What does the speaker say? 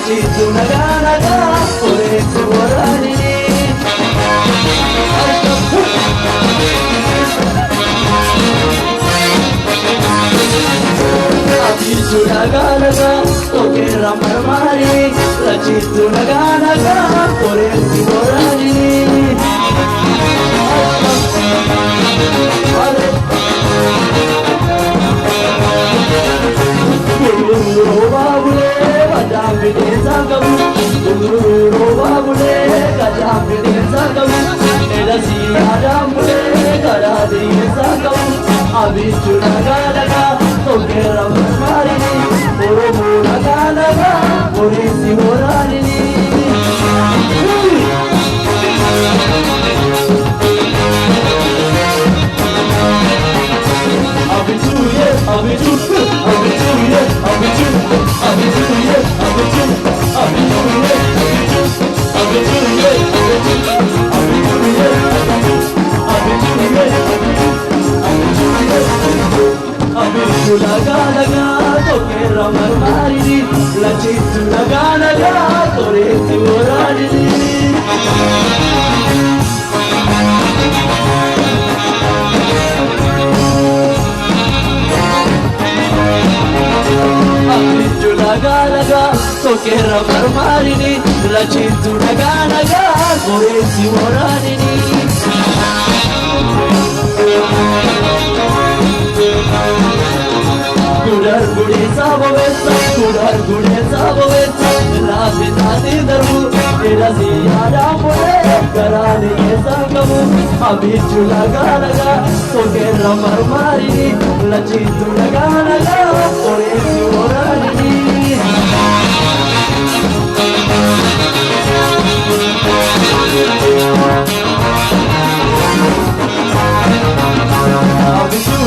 lachitu naga naga oresu oranini lachitu naga naga toke ramar mari lachitu naga naga oresu oranini Robabule, kadam bideza kabu. Robabule, kadam bideza kabu. Elasi kadam bule, kadam bideza kabu. Abi churaga laga, toke ramar marini. Oromo laga laga, orisi oranini. Laga laga toke ramar marini lachitu laga laga oresi oranini Abichu laga laga toke ramar marini lachitu laga laga oresi oranini Kudar gude sabovesa la pitati darbu era ziyada mole karane sangamu abichu laga laga toke ramar marini lachitu laga laga oresi oranini Abichu